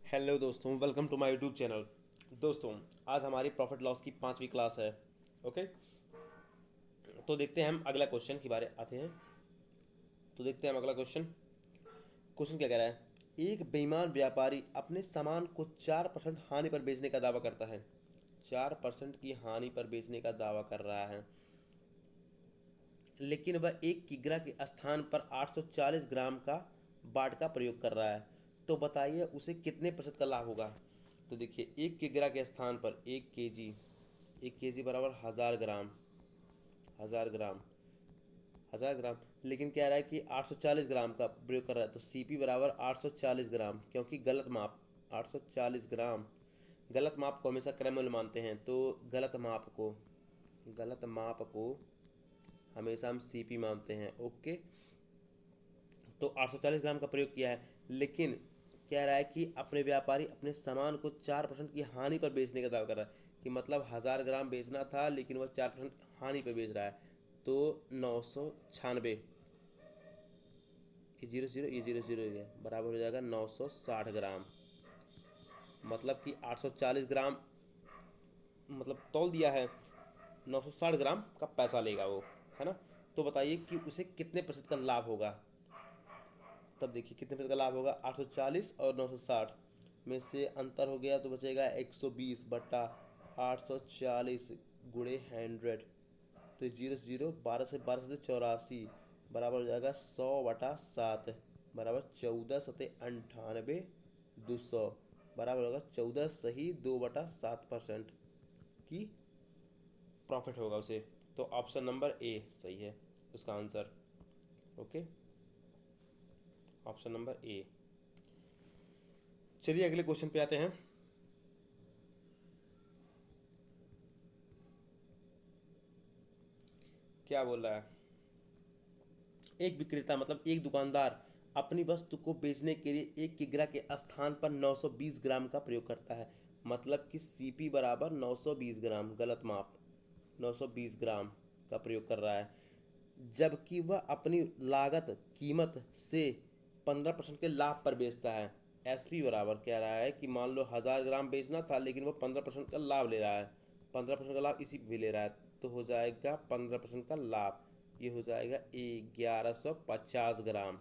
Hello दोस्तों, welcome to my YouTube channel. दोस्तों, आज हमारी प्रॉफिट लॉस की 5वीं क्लास है। ओके, तो देखते हैं हम अगला क्वेश्चन की बारे आते हैं। तो देखते हैं हम अगला क्वेश्चन। क्वेश्चन क्या कह रहा है? एक बेईमान व्यापारी अपने सामान को 4% हानि पर बेचने का दावा करता है। 4% की हानि पर बेचने का दावा कर रहा है, लेकिन वह 1 किग्रा के स्थान पर 840 ग्राम का बाट का प्रयोग कर रहा है। तो बताइए उसे कितने प्रतिशत का लाभ होगा। तो देखिए, 1 किग्रा के स्थान पर 1 केजी, 1 केजी बराबर 1000 ग्राम, 1000 ग्राम, 1000 ग्राम, लेकिन कह रहा है कि 840 ग्राम का प्रयोग कर रहा है। तो सीपी बराबर 840 ग्राम, क्योंकि गलत माप 840 ग्राम। गलत माप को हमेशा क्रममूल्य मानते हैं, तो गलत माप को हमेशा हम सीपी मानते हैं। ओके, तो 840 ग्राम का प्रयोग किया है, लेकिन कह रहा है कि अपने व्यापारी अपने सामान को 4% की हानि पर बेचने का दावा कर रहा है। कि मतलब 1000 ग्राम बेचना था, लेकिन वह 4% हानि पर बेच रहा है। तो 996, ये जीरो जीरो, ये जीरो जीरो हो गया, बराबर हो जाएगा 960 ग्राम। मतलब कि 840 ग्राम मतलब तौल दिया है, 960 ग्राम का पैसा लेगा वो, है ना। तो बताइए कि उसे कितने प्रतिशत का लाभ होगा। तब देखिए कितने प्रतिशत का लाभ होगा। 840 और 960 में से अंतर हो गया तो बचेगा 120 बट्टा 840 गुणे 100। तो जीरो जीरो, 12 से 84 बराबर हो जाएगा 100/7, बराबर 14×98, 200, बराबर होगा 14 सही 2/7% की प्रॉफिट होगा उसे। तो ऑप्शन नंबर ए सही है उसका answer. Okay, option number A. चलिए अगले क्वेश्चन पे आते हैं। क्या बोल रहा है? एक विक्रेता मतलब एक दुकानदार अपनी वस्तु को बेचने के लिए 1 किग्रा के स्थान पर 920 ग्राम का प्रयोग करता है। मतलब कि सीपी बराबर 920 ग्राम, गलत माप, 920 ग्राम का प्रयोग कर रहा है। जबकि वह अपनी लागत कीमत से 15% के लाभ पर बेचता है। एसपी बराबर कह रहा है कि मान लो 1000 ग्राम बेचना था, लेकिन वो 15% का लाभ ले रहा है। 15% का लाभ इसी पे भी ले रहा है, तो हो जाएगा 15% का लाभ। ये हो जाएगा 1150 ग्राम।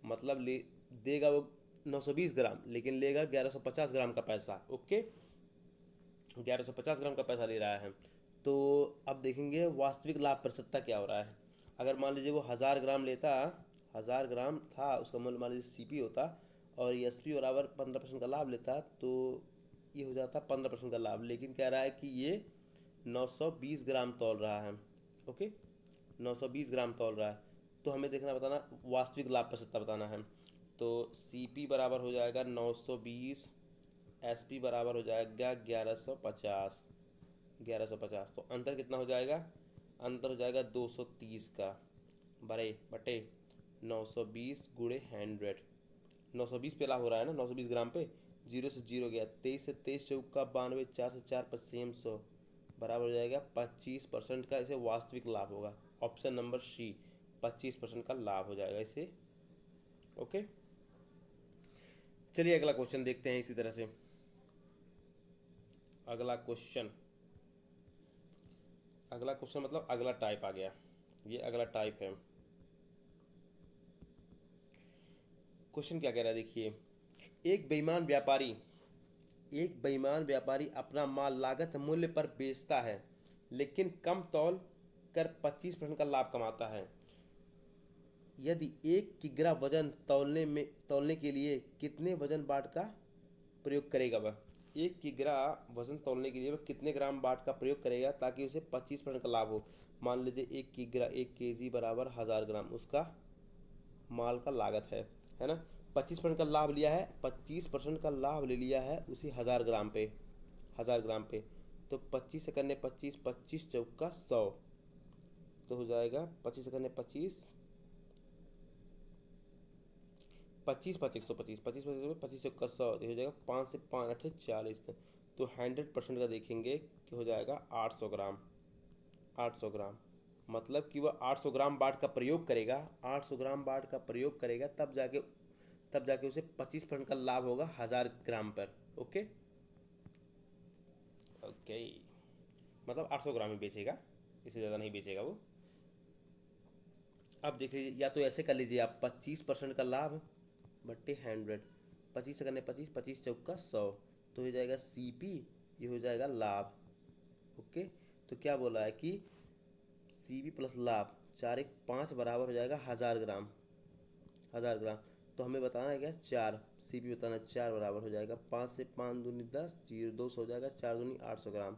मतलब ले देगा वो 920 ग्राम, लेकिन लेगा 1150 ग्राम का पैसा। ओके, 1150 ग्राम का पैसा ले रहा है। तो अब देखेंगे वास्तविक लाभ प्रतिशतता क्या हो रहा है। अगर मान लीजिए वो 1000 ग्राम लेता, 1000 ग्राम था उसका मूल्य, मान लीजिए सीपी होता, और एस पी बराबर 15% का लाभ लेता, तो ये हो जाता 15% का लाभ। लेकिन कह रहा है कि ये 920 ग्राम तौल रहा है। ओके, 920 ग्राम तौल रहा है। तो हमें देखना बताना वास्तविक लाभ प्रतिशतता बताना है। तो सी पी बराबर हो जाएगा 920, एस पी बराबर हो जाएगा 1150, 1150। तो अंतर कितना हो जाएगा? अंतर हो जाएगा 230 का, बड़े बटे 920 गुणे 100। 920 पे लाभ हो रहा है ना, 920 ग्राम पे। जीरो से जीरो गया, 23 से 23 चौका 92, 4 से 4 पच्चीम 100, बराबर हो जाएगा 25% का इसे वास्तविक लाभ होगा। ऑप्शन नंबर सी, 25% का लाभ हो जाएगा इसे। ओके, चलिए अगला क्वेश्चन देखते हैं इसी तरह से। अगला क्वेश्चन, अगला क्वेश्चन मतलब अगला टाइप आ गया, ये अगला टाइप है। क्वेश्चन क्या कह रहा है देखिए। एक बेईमान व्यापारी एक बेईमान व्यापारी अपना माल लागत मूल्य पर बेचता है, लेकिन कम तौल कर 25% का लाभ कमाता है। यदि 1 किग्रा वजन तौलने के लिए कितने वजन बाट का प्रयोग करेगा वह? 1 किग्रा वजन तौलने के लिए वह कितने ग्राम बाट का प्रयोग करेगा ताकि उसे 25% का लाभ हो। मान लीजिए 1 किग्रा, 1 केजी बराबर 1000 ग्राम उसका माल का लागत है ना। 25% का लाभ लिया है, 25% का लाभ ले लिया है उसी 1000 ग्राम पे, 1000 ग्राम पे। तो 25 से करने 25, 25 चौका 100, तो हो जाएगा 25 से करने 25, 25 5 125, 25 25 चौका 100, हो जाएगा 5 से 5 8 40। तो 100% का देखेंगे कि हो जाएगा 800 ग्राम, 800 ग्राम। मतलब कि वह 800 ग्राम बाट का प्रयोग करेगा, 800 ग्राम बाट का प्रयोग करेगा, तब जाके तब जाके उसे 25% का लाभ होगा 1000 ग्राम पर। ओके ओके, मतलब 800 ग्राम ही बेचेगा, इससे ज़्यादा नहीं बेचेगा वो। अब देख लीजिए, या तो ऐसे कर लीजिए आप 25% का लाभ बट्टे 100, 25 से करने 25, 25 चौका 100, तो हो जाएगा CP, ये हो जाएगा लाभ। ओके, तो क्या बोला है कि CP प्लस लाभ 4 1 5 बराबर हो जाएगा 1000 ग्राम, 1000 ग्राम। तो हमें बताना है क्या, 4, CP बताना 4 बराबर हो जाएगा 5 से 5 दूनी 10, 0 2 हो जाएगा, 4 दूनी 800 ग्राम।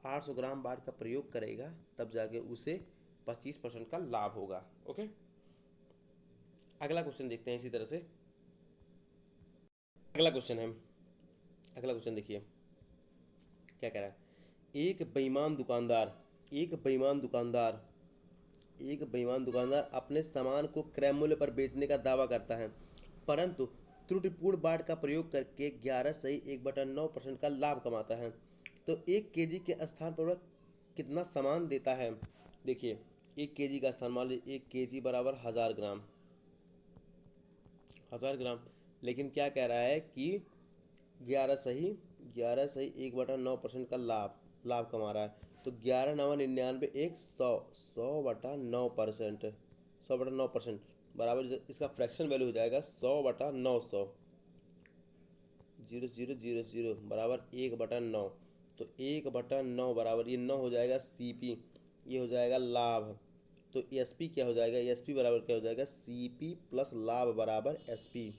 800 ग्राम बाट का प्रयोग करेगा तब जाके उसे 25% का लाभ होगा। ओके, अगला क्वेश्चन देखते हैं इसी तरह से। अगला क्वेश्चन है, अगला क्वेश्चन देखिए क्या कह रहा है। एक बेईमान दुकानदार एक बेईमान दुकानदार अपने सामान को क्रय मूल्य पर बेचने का दावा करता है, परंतु त्रुटिपूर्ण बाट का प्रयोग करके 11 सही 1/9% का लाभ कमाता है। तो 1 kg के स्थान पर वह कितना सामान देता है। देखिए, 1 kg का स्थान मान लीजिए 1 kg बराबर 1000 ग्राम, 1000 ग्राम, लेकिन क्या कह रहा है कि 11 सही 1/9% का लाभ कमा रहा है। तो 11 9 99 100 100/9%, बराबर इसका फ्रैक्शन वैल्यू हो जाएगा 100/900, 0 0 0 0 बराबर 1/9। तो 1/9 बराबर ये 9 हो जाएगा CP, ये हो जाएगा लाभ। तो SP क्या हो जाएगा, SP बराबर क्या हो जाएगा, CP प्लस लाभ बराबर SP,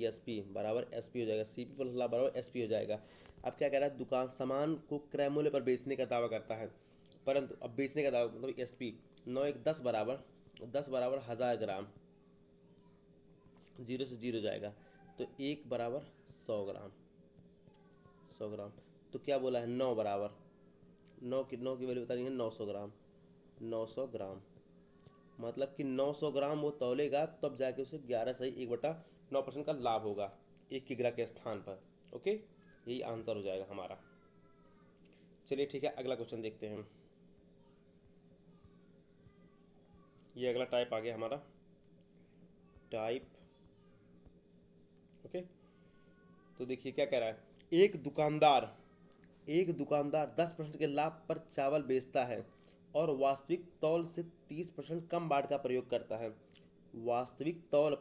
SP बराबर SP हो जाएगा, CP प्लस लाभ बराबर SP हो जाएगा। अब क्या कह रहा है, दुकान सामान को क्रय मूल्य पर बेचने का दावा करता है, परंतु अब बेचने का दावा मतलब SP 9 1 10 बराबर 10/1000 ग्राम, 0 से 0 जाएगा, तो 1 बराबर 100 ग्राम, 100 ग्राम। तो क्या बोला है, 9 बराबर 9 की वैल्यू बतानी है 900 ग्राम, 900 ग्राम, मतलब कि 900 ग्राम वो तौलेगा तब जाके उसे 11 सही 1/9% का लाभ होगा 1 किग्रा के स्थान पर। ओके, यही आंसर हो जाएगा हमारा। चलिए ठीक है, अगला क्वेश्चन देखते हैं। ये अगला टाइप आ गया हमारा, टाइप। ओके, तो देखिए क्या कह रहा है। एक दुकानदार 10% के लाभ पर चावल बेचता है और वास्तविक तौल से 30% कम बाट का प्रयोग करता है। वास्तविक तौल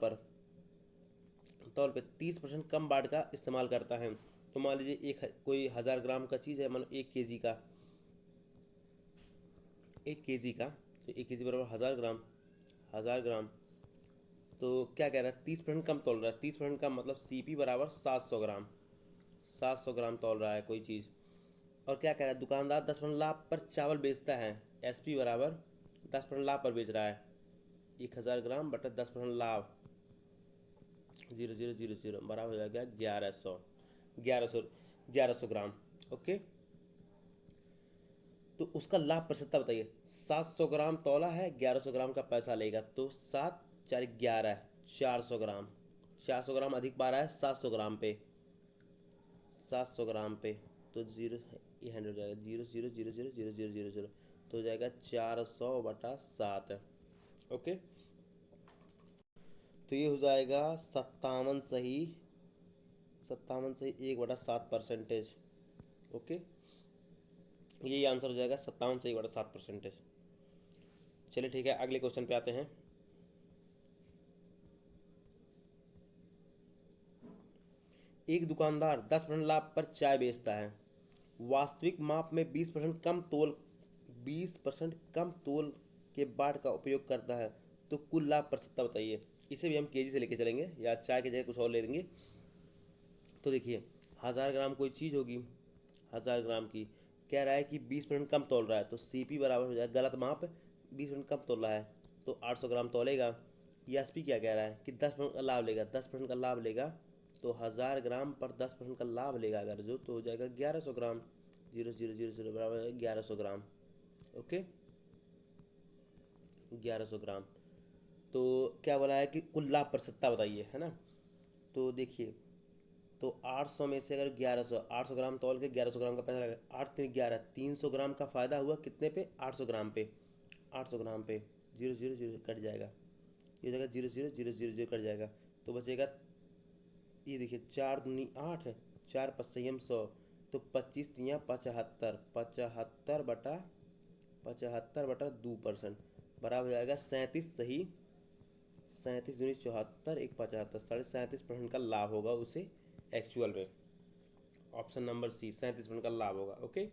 पे 30% कम बाट का इस्तेमाल करता है। तो मान लीजिए एक कोई 1000 ग्राम का चीज़ है, मान लो 1 kg का, 1 kg का, तो 1 kg बराबर 1000 ग्राम, 1000 ग्राम। तो क्या कह रहा है, 30% कम तोल रहा है, 30% कम मतलब CP बराबर 700 ग्राम, 700 ग्राम तोल रहा है कोई चीज़। और क्या कह रहा है, दुकानदार 10% लाभ पर चावल बेचता है, SP बराबर 10% लाभ पर बेच रहा है, 1000 ग्राम बटा 10% लाभ, 0 0 0 0 बराबर हो जाएगा 1100 ग्राम। ओके, तो उसका लाभ प्रतिशतता बताइए। 700 ग्राम तौला है, 1100 ग्राम का पैसा लेगा, तो 7 4 11, 400 ग्राम, 400 ग्राम अधिक पा रहा है 700 ग्राम पे, 700 ग्राम पे, तो 0 ये 100 हो जाएगा, 0 0 0 0 0 0 0 0, तो हो जाएगा 400/7। ओके, तो ये हो जाएगा 57 सही 1/7%। ओके, यही आंसर हो जाएगा 57 सही 1/7%। चलिए ठीक है, अगले क्वेश्चन पे आते हैं। एक दुकानदार 10% लाभ पर चाय बेचता है, वास्तविक माप में 20% कम तोल के बाट का उपयोग करता है, तो कुल लाभ प्रतिशतता बताइए। इसे भी हम केजी से लेके चलेंगे या चाय की जगह कुछ और ले लेंगे। तो देखिए, 1000 ग्राम कोई चीज़ होगी, 1000 ग्राम की, कह रहा है कि 20% कम तोल रहा है, तो CP बराबर हो जाएगा, गलत माप, 20% कम तोल रहा है तो 800 ग्राम तोलेगा। SP क्या कह रहा है कि 10% का लाभ लेगा, 10% का लाभ लेगा, तो 1000 ग्राम पर 10% का लाभ लेगा अगर जो, तो हो जाएगा 1100 ग्राम, 0 0 0 0 बराबर है 1100 ग्राम। ओके, 1100 ग्राम। तो क्या बोला है कि कुल लाभ प्रतिशतता बताइए, है ना। तो देखिए, तो 800 में से अगर 800 ग्राम तौल के 1100 ग्राम का पैसा लगा, 8 3 11, 300 ग्राम का फ़ायदा हुआ कितने पे, 800 ग्राम पे, 800 ग्राम पे, 0 0 0 कट जाएगा, ये जगह 0 0 0 0 0 कट जाएगा, तो बचेगा, ये देखिए 4 दूनी 8 है, 4 5 100, तो 25 3 75, 75/75/2% बराबर हो जाएगा 37। सही, 37 दूनी 74, एक 75, 37.5% का लाभ होगा उसे एक्चुअल में। ऑप्शन नंबर सी, 37% का लाभ होगा। ओके,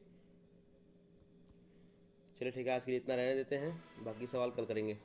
चलिए ठीक है, आज के लिए इतना रहने देते हैं, बाकी सवाल कल करेंगे।